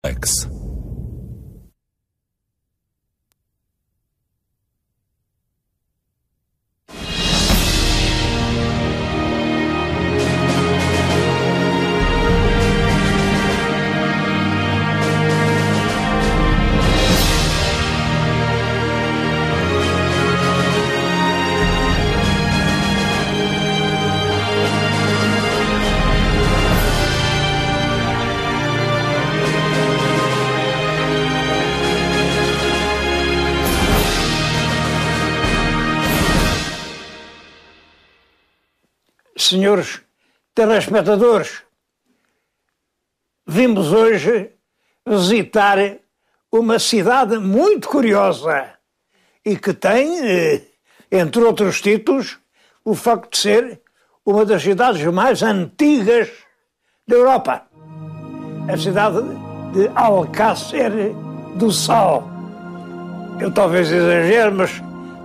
X. Senhores telespectadores, vimos hoje visitar uma cidade muito curiosa e que tem, entre outros títulos, o facto de ser uma das cidades mais antigas da Europa. A cidade de Alcácer do Sal. Eu talvez exagere, mas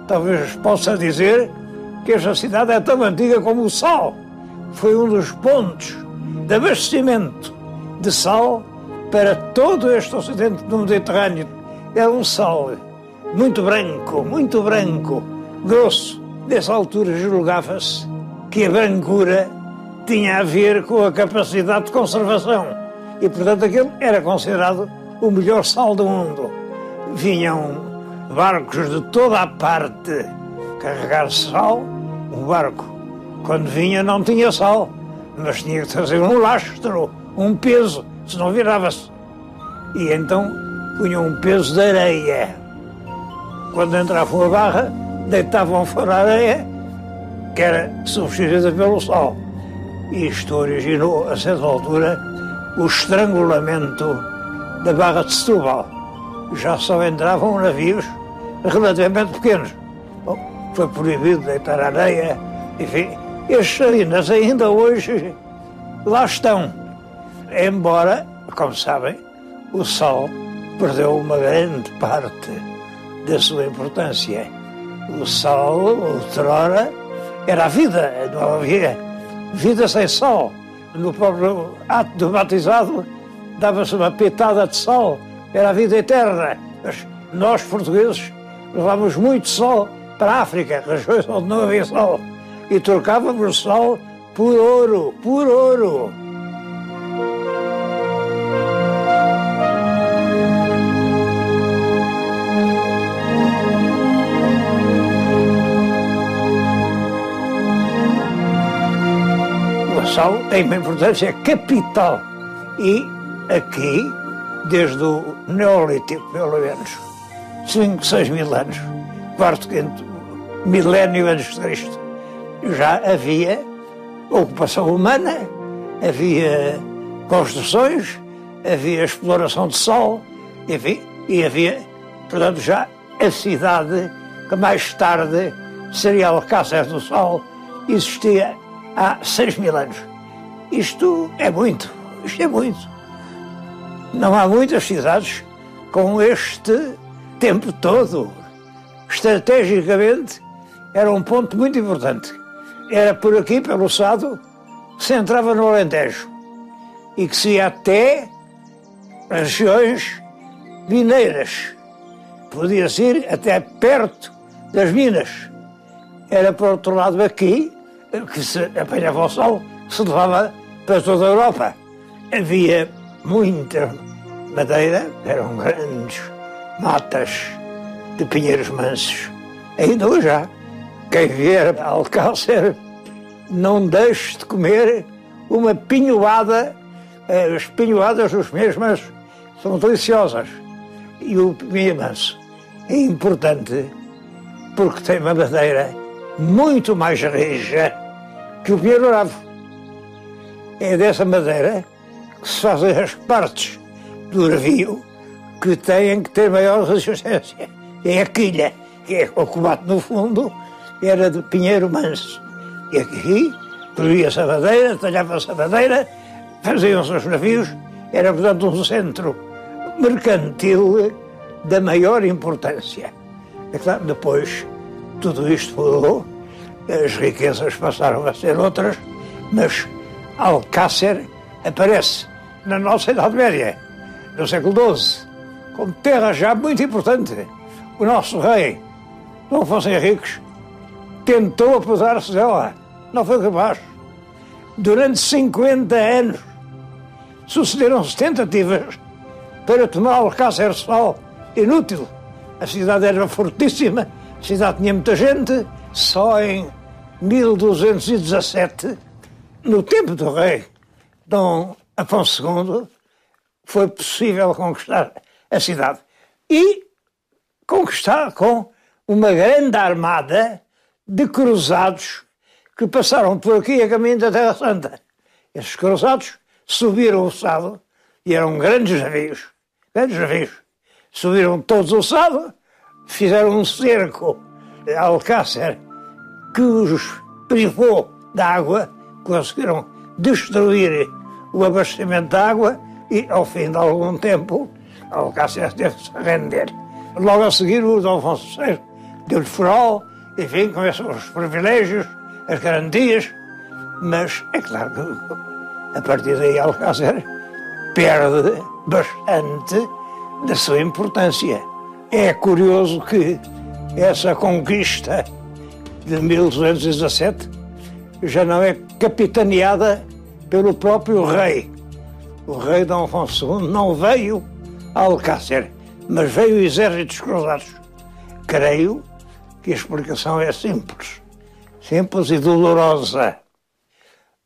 talvez possa dizer que esta cidade é tão antiga como o sal. Foi um dos pontos de abastecimento de sal para todo este ocidente do Mediterrâneo. É um sal muito branco, grosso. Nessa altura julgava-se que a brancura tinha a ver com a capacidade de conservação e, portanto, aquele era considerado o melhor sal do mundo. Vinham barcos de toda a parte carregar sal. Um barco, quando vinha, não tinha sal, mas tinha que trazer um lastro, um peso, senão virava-se. E então punham um peso de areia. Quando entravam a barra, deitavam fora a areia, que era substituída pelo sal. Isto originou, a certa altura, o estrangulamento da Barra de Setúbal. Já só entravam navios relativamente pequenos. Foi proibido deitar areia, enfim. Estes salinas ainda hoje lá estão. Embora, como sabem, o sal perdeu uma grande parte da sua importância. O sal, outrora, era a vida, não havia vida sem sal. No próprio ato do batizado dava-se uma pitada de sal, era a vida eterna. Mas nós, portugueses, levámos muito sal para a África, regiões onde não havia sal, e trocávamos o sal por ouro, O sal tem uma importância capital. E aqui, desde o Neolítico, pelo menos, 5, 6 mil anos, quarto, quinto milénio antes de Cristo, já havia ocupação humana, havia construções, havia exploração de sal, enfim, e havia, portanto, já a cidade que mais tarde seria Alcácer do Sal, existia há 6 mil anos. Isto é muito. Não há muitas cidades com este tempo todo. Estrategicamente, era um ponto muito importante. Era por aqui, pelo Sado, que se entrava no Alentejo e que se ia até regiões mineiras. Podia-se ir até perto das minas. Era, por outro lado, aqui que se apanhava o sal, que se levava para toda a Europa. Havia muita madeira, eram grandes matas de pinheiros mansos. Ainda hoje há. Quem vier a Alcácer não deixe de comer uma pinhoada. As pinhoadas dos mesmas são deliciosas. E o pinheiro manso é importante porque tem uma madeira muito mais rija que o pinheiro bravo. É dessa madeira que se fazem as partes do navio que têm que ter maior resistência. É a quilha, que é o combate no fundo, era de pinheiro manso. E aqui, colhia-se a madeira, talhava-se a madeira, faziam-se os navios, era, portanto, um centro mercantil da maior importância. É claro, depois tudo isto mudou, as riquezas passaram a ser outras, mas Alcácer aparece na nossa Idade Média. no século XII, com terra já muito importante. O nosso rei, Dom Afonso Henriques, tentou apoderar-se dela. Não foi capaz. Durante 50 anos, sucederam-se tentativas para tomar Alcácer Sol. Inútil. A cidade era fortíssima, a cidade tinha muita gente. Só em 1217, no tempo do rei Dom Afonso II, foi possível conquistar a cidade. E conquistar com uma grande armada de cruzados que passaram por aqui a caminho da Terra Santa. Esses cruzados subiram o Sado e eram grandes navios. Subiram todos o Sado, fizeram um cerco a Alcácer que os privou da água, conseguiram destruir o abastecimento de água e, ao fim de algum tempo, Alcácer teve-se a render. Logo a seguir, o Dom Afonso VI deu-lhe fural, enfim, começam os privilégios, as garantias, mas é claro que a partir daí Alcácer perde bastante da sua importância. É curioso que essa conquista de 1217 já não é capitaneada pelo próprio rei. O rei Dom Afonso II não veio a Alcácer, mas veio exércitos cruzados. Creio que a explicação é simples e dolorosa.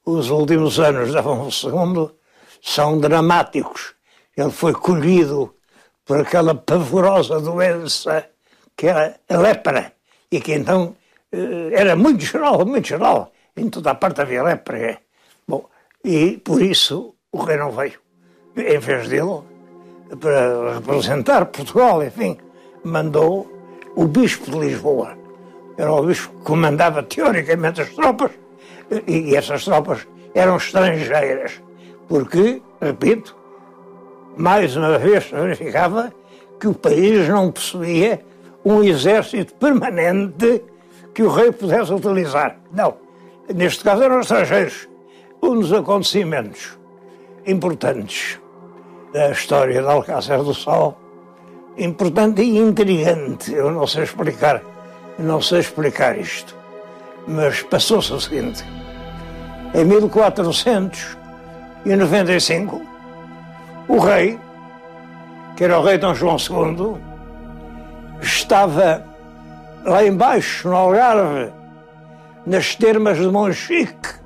Os últimos anos de Afonso II são dramáticos. Ele foi colhido por aquela pavorosa doença que era a lepra, e que então era muito geral, em toda a parte havia lepra. Bom, e por isso o rei não veio. Em vez dele, para representar Portugal, enfim, mandou o bispo de Lisboa. Era o bispo que comandava teoricamente as tropas, e essas tropas eram estrangeiras, porque, repito, mais uma vez verificava que o país não possuía um exército permanente que o rei pudesse utilizar. Não. Neste caso eram estrangeiros. Um dos acontecimentos importantes da história de Alcácer do Sal, importante e intrigante, eu não sei explicar isto, mas passou-se o seguinte. Em 1495, o rei, que era o rei Dom João II, estava lá embaixo, no Algarve, nas termas de Monchique,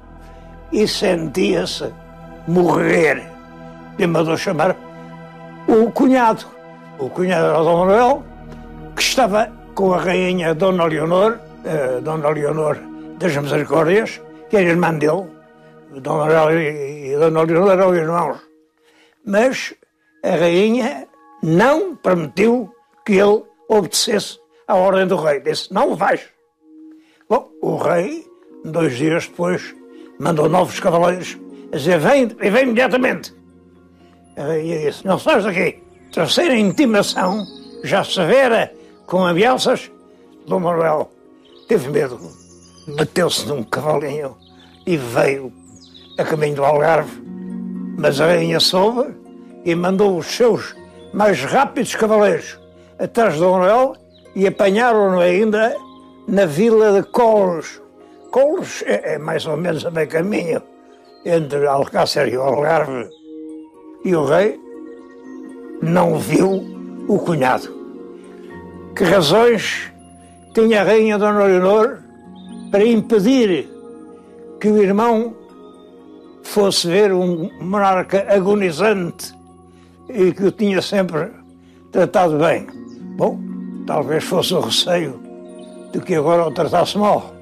e sentia-se morrer. E mandou chamar o cunhado era Dom Manuel, que estava com a rainha Dona Leonor das Misericórdias, que era irmã dele. Dom Manuel e Dona Leonor eram irmãos. Mas a rainha não permitiu que ele obedecesse à ordem do rei. Disse, não vais. Bom, o rei, 2 dias depois, mandou novos cavaleiros a dizer, vem imediatamente. A rainha disse, não sais daqui. Terceira intimação, já severa, com ameaças, Dom Manuel teve medo, bateu-se num cavalinho e veio a caminho do Algarve. Mas a rainha soube e mandou os seus mais rápidos cavaleiros atrás de Dom Manuel e apanharam-no ainda na vila de Coles. Coles é mais ou menos a meio caminho entre Alcácer e o Algarve. E o rei não viu o cunhado. Que razões tinha a rainha Dona Leonor para impedir que o irmão fosse ver um monarca agonizante e que o tinha sempre tratado bem? Bom, talvez fosse o receio de que agora o tratasse mal.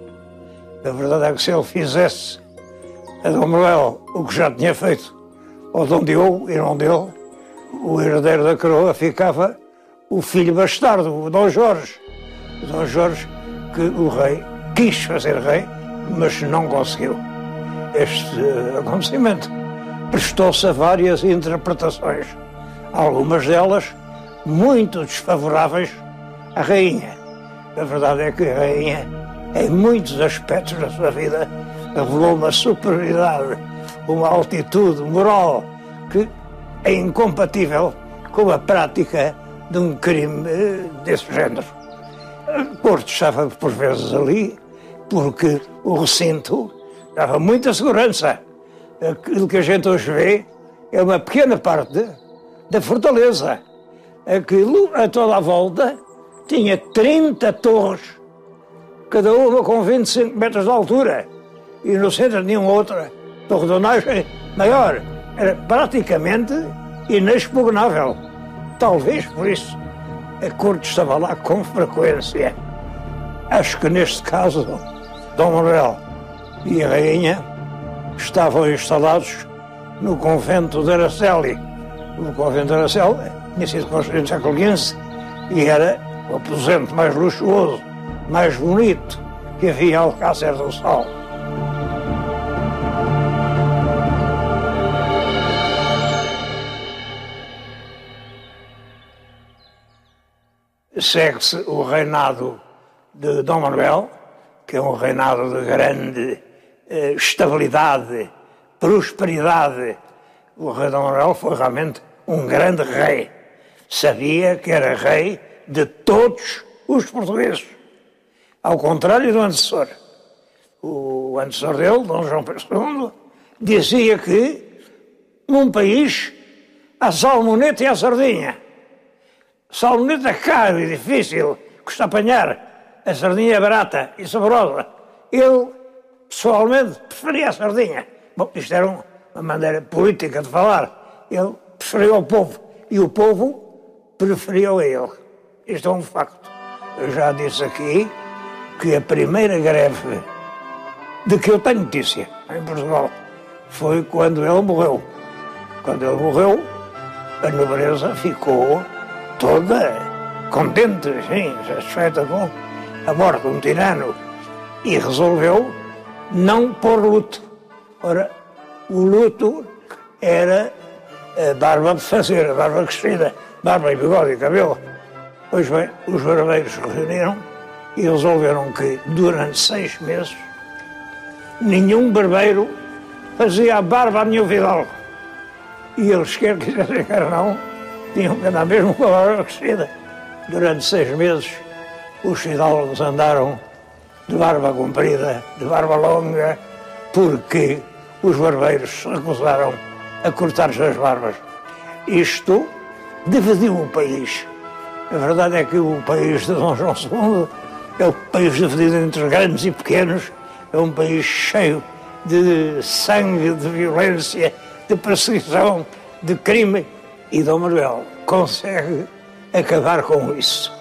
A verdade é que se ele fizesse a Dom Manuel o que já tinha feito ao Dom Diogo, irmão dele, o herdeiro da coroa ficava o filho bastardo, o Dom Jorge. O Dom Jorge, que o rei quis fazer rei, mas não conseguiu. Este acontecimento prestou-se a várias interpretações, algumas delas muito desfavoráveis à rainha. A verdade é que a rainha, em muitos aspectos da sua vida, revelou uma superioridade, uma altitude moral que é incompatível com a prática de um crime desse género. A corte estava por vezes ali, porque o recinto dava muita segurança. Aquilo que a gente hoje vê é uma pequena parte da fortaleza. Aquilo, a toda a volta, tinha 30 torres, cada uma com 25 metros de altura, e no centro nenhuma outra torre de ondagem maior. Era praticamente inexpugnável. Talvez por isso a corte estava lá com frequência. Acho que neste caso, Dom Manuel e a rainha estavam instalados no convento de Araceli. O convento de Araceli tinha sido construído no século XV e era o aposento mais luxuoso, mais bonito que havia em Alcácer do Sal. Segue-se o reinado de Dom Manuel, que é um reinado de grande estabilidade, prosperidade. O rei Dom Manuel foi realmente um grande rei. Sabia que era rei de todos os portugueses. Ao contrário do antecessor. O antecessor dele, Dom João II, dizia que num país há salmonete e há sardinha. Salmonete é caro e difícil, custa apanhar. A sardinha é barata e saborosa. Ele, pessoalmente, preferia a sardinha. Bom, isto era uma maneira política de falar. Ele preferia ao povo e o povo preferiu a ele. Isto é um facto. Eu já disse aqui que a primeira greve de que eu tenho notícia em Portugal foi quando ele morreu. Quando ele morreu, a nobreza ficou toda contente, sim, satisfeita com a morte de um tirano e resolveu não pôr luto. Ora, o luto era a barba de fazer, a barba crescida, barba e bigode e cabelo. Pois bem, os barbeiros se reuniram e resolveram que durante 6 meses nenhum barbeiro fazia a barba a nenhum fidalgo. E eles, quer quisessem, quer não, tinham que andar mesmo com a barba crescida. Durante 6 meses, os fidalgos andaram de barba comprida, de barba longa, porque os barbeiros se recusaram a cortar as suas barbas. Isto dividiu o país. A verdade é que o país de Dom João II é um país dividido entre grandes e pequenos, é um país cheio de sangue, de violência, de perseguição, de crime, e Dom Manuel consegue acabar com isso.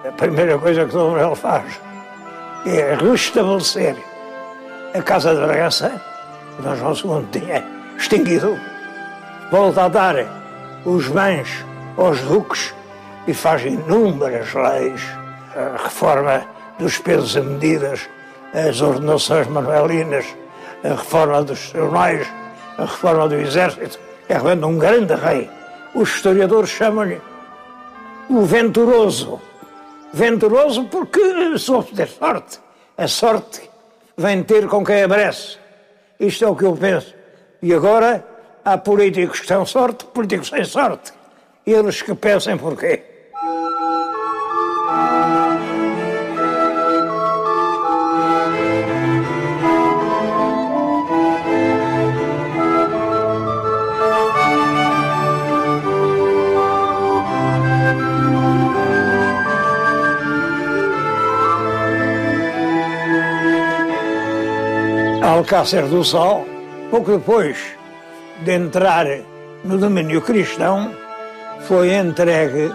A primeira coisa que Dom Manuel faz é restabelecer a Casa de Bragança, que Dom João II tinha extinguido, volta a dar os bens aos duques e faz inúmeras leis, a reforma dos pesos e medidas, as ordenações manuelinas, a reforma dos tribunais, a reforma do exército. É realmente um grande rei. Os historiadores chamam-lhe o venturoso. Venturoso porque soube ter sorte. A sorte vem ter com quem amerece. Isto é o que eu penso. E agora há políticos que têm sorte, políticos sem sorte. Eles que pensem porquê. Alcácer do Sal, pouco depois de entrar no domínio cristão, foi entregue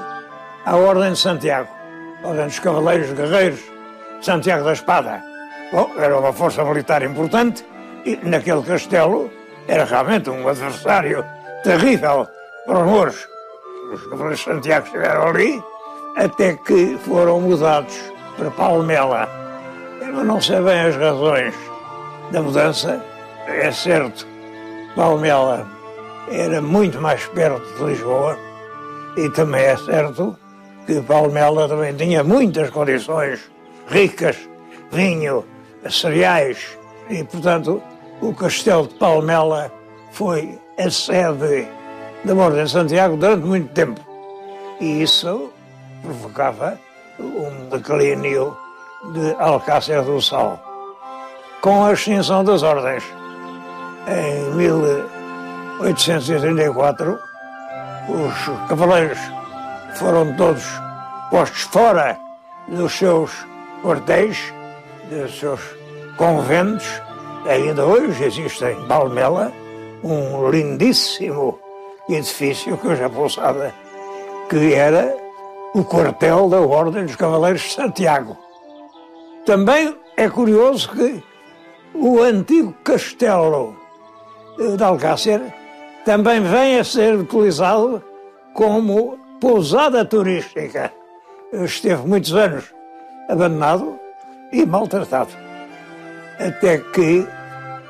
à Ordem de Santiago, a Ordem dos Cavaleiros Guerreiros de Santiago da Espada. Bom, era uma força militar importante e naquele castelo era realmente um adversário terrível para os mouros. Os Cavaleiros de Santiago estiveram ali até que foram mudados para Palmela. Eu não sei bem as razões da mudança. É certo, Palmela era muito mais perto de Lisboa e também é certo que Palmela também tinha muitas condições ricas, vinho, cereais e, portanto, o castelo de Palmela foi a sede da Ordem de Santiago durante muito tempo. E isso provocava um declínio de Alcácer do Sal. Com a extinção das ordens, em 1834, os cavaleiros foram todos postos fora dos seus quartéis, dos seus conventos. Ainda hoje existe em Palmela um lindíssimo edifício que hoje é pousada, que era o quartel da Ordem dos Cavaleiros de Santiago. Também é curioso que o antigo castelo de Alcácer também vem a ser utilizado como pousada turística. Esteve muitos anos abandonado e maltratado. Até que,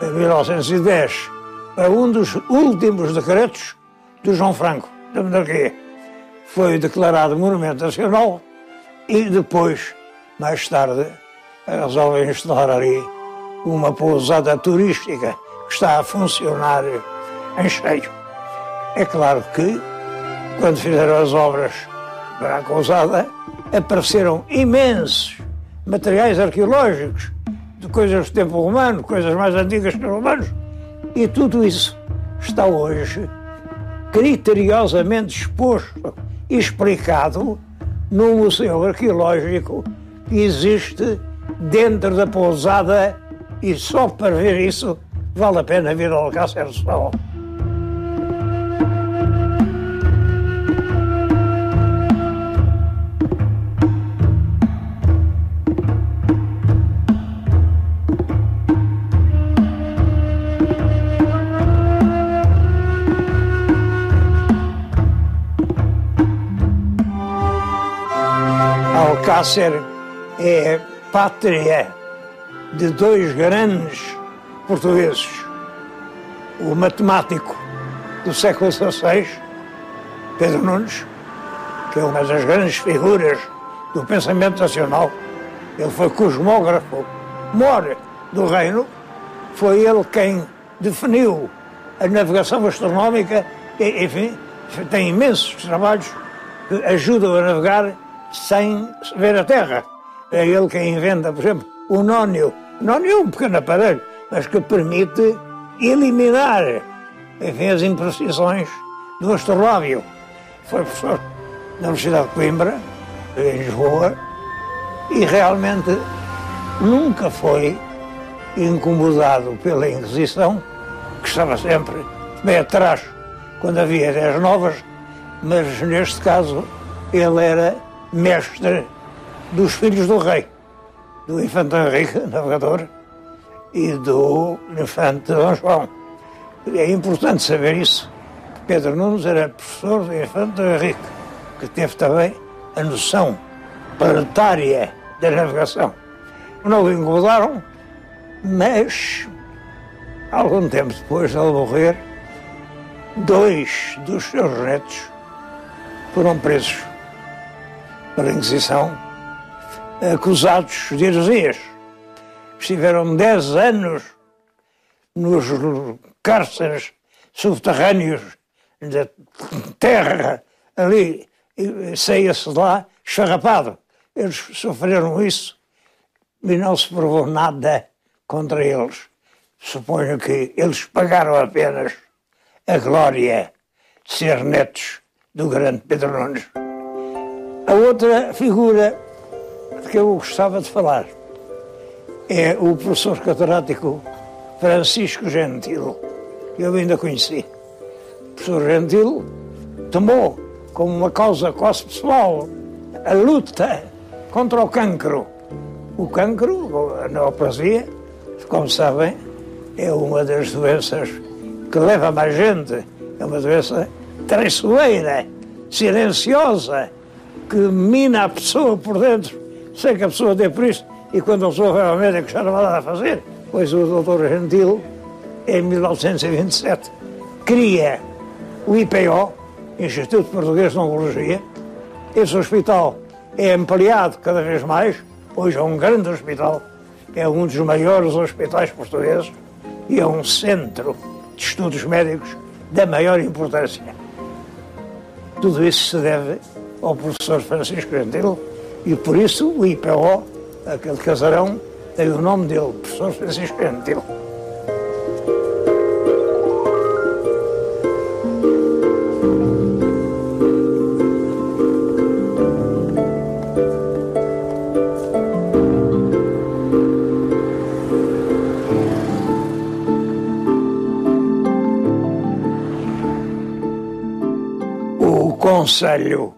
em 1910, a um dos últimos decretos do João Franco, da monarquia, foi declarado monumento nacional e depois, mais tarde, resolvem instalar ali uma pousada turística que está a funcionar em cheio. É claro que, quando fizeram as obras para a pousada, apareceram imensos materiais arqueológicos, de coisas do tempo romano, coisas mais antigas que os romanos, e tudo isso está hoje criteriosamente exposto e explicado no Museu Arqueológico que existe dentro da pousada, e só para ver isso vale a pena vir ao Alcácer do Sal. Alcácer é pátria de dois grandes portugueses. O matemático do século XVI, Pedro Nunes, que é uma das grandes figuras do pensamento nacional. Ele foi cosmógrafo mor do reino. Foi ele quem definiu a navegação astronómica e, enfim, tem imensos trabalhos que ajudam a navegar sem ver a Terra. É ele quem inventa, por exemplo, o nónio. O nónio é um pequeno aparelho, mas que permite eliminar, enfim, as imprecisões do astrolábio. Foi professor da Universidade de Coimbra, em Lisboa, e realmente nunca foi incomodado pela Inquisição, que estava sempre bem atrás quando havia ideias novas, mas neste caso ele era mestre dos filhos do rei, do infante Henrique, navegador, e do infante Dom João. É importante saber isso. Pedro Nunes era professor do infante Henrique, que teve também a noção planetária da navegação. Não o incomodaram, mas, algum tempo depois de ele morrer, dois dos seus netos foram presos pela Inquisição, acusados de heresias. Estiveram 10 anos nos cárceres subterrâneos da terra, ali, e saía-se de lá esfarrapado. Eles sofreram isso e não se provou nada contra eles. Suponho que eles pagaram apenas a glória de ser netos do grande Pedro Nunes. A outra figura de que eu gostava de falar é o professor catedrático Francisco Gentil, que eu ainda conheci. O professor Gentil tomou como uma causa quase pessoal a luta contra o cancro. O cancro, a neoplasia, como sabem, é uma das doenças que leva mais gente. É uma doença traiçoeira, silenciosa, que mina a pessoa por dentro, sem que a pessoa dê por isso, e quando a pessoa vai ao médico já não há nada a fazer. Pois o doutor Gentil, em 1927, cria o IPO, Instituto Português de Oncologia. Esse hospital é ampliado cada vez mais, hoje é um grande hospital, é um dos maiores hospitais portugueses e é um centro de estudos médicos da maior importância. Tudo isso se deve ao professor Francisco Gentil e por isso o IPO, aquele casarão, tem o nome dele, professor Francisco Gentil. O Conselho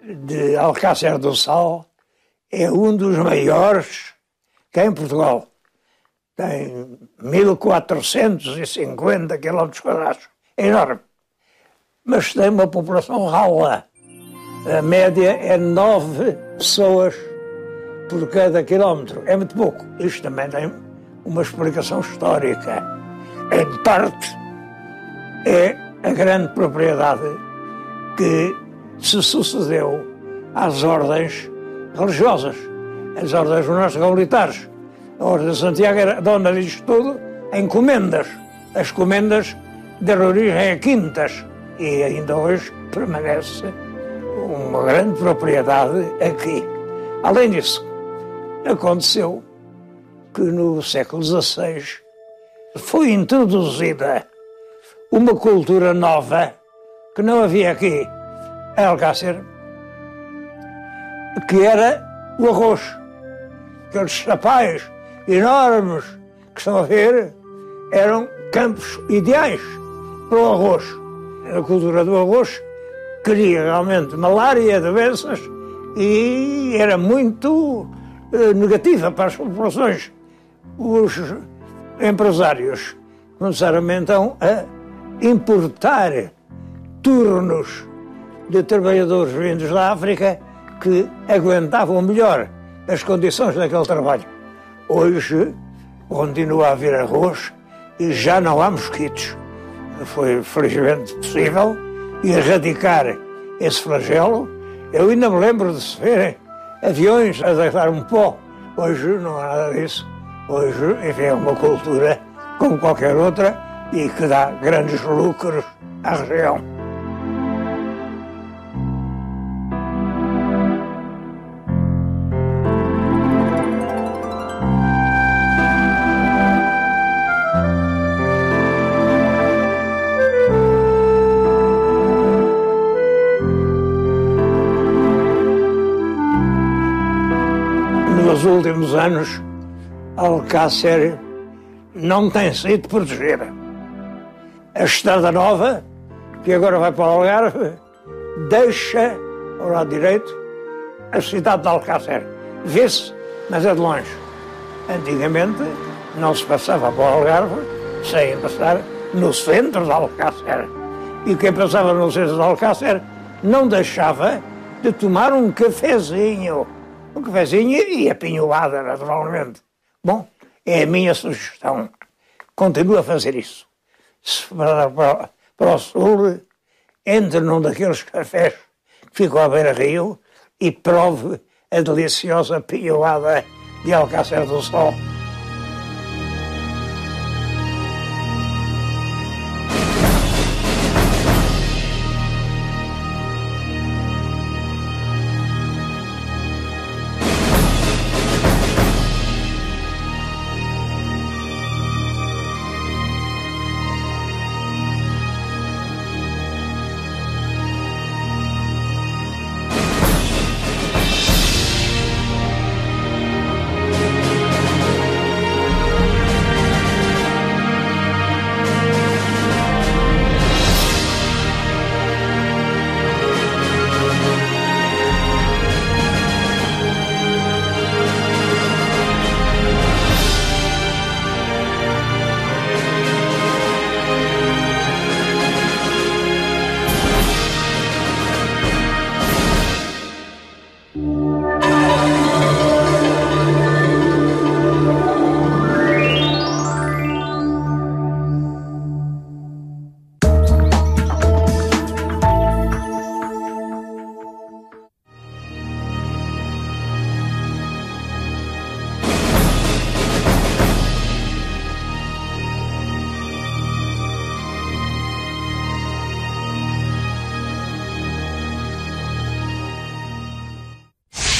de Alcácer do Sal é um dos maiores que é em Portugal. Tem 1450 km². É enorme. Mas tem uma população rala. A média é 9 pessoas por cada quilómetro. É muito pouco. Isto também tem uma explicação histórica. Em parte, é a grande propriedade que se sucedeu às ordens religiosas, as ordens monásticas militares. A Ordem de Santiago era dona disto tudo em comendas. As comendas deram origem a quintas e ainda hoje permanece uma grande propriedade aqui. Além disso, aconteceu que no século XVI foi introduzida uma cultura nova que não havia aqui em Alcácer, que era o arroz. Aqueles chapéus enormes que estão a ver eram campos ideais para o arroz. A cultura do arroz cria realmente malária, doenças e era muito negativa para as populações. Os empresários começaram então a importar turnos de trabalhadores vindos da África que aguentavam melhor as condições daquele trabalho. Hoje continua a haver arroz e já não há mosquitos. Foi felizmente possível erradicar esse flagelo. Eu ainda me lembro de se verem aviões a deitar um pó. Hoje não há nada disso. Hoje é uma cultura como qualquer outra e que dá grandes lucros à região. Nos últimos anos, Alcácer não tem sido protegida. A Estrada Nova, que agora vai para o Algarve, deixa ao lado direito a cidade de Alcácer. Vê-se, mas é de longe. Antigamente não se passava para o Algarve sem passar no centro de Alcácer. E quem passava no centro de Alcácer não deixava de tomar um cafezinho. Um cafezinho e a pinhoada, naturalmente. Bom, é a minha sugestão. Continua a fazer isso. Se para o sul, entre num daqueles cafés que ficam à beira-rio e prove a deliciosa pinhoada de Alcácer do Sal.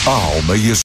A alma e a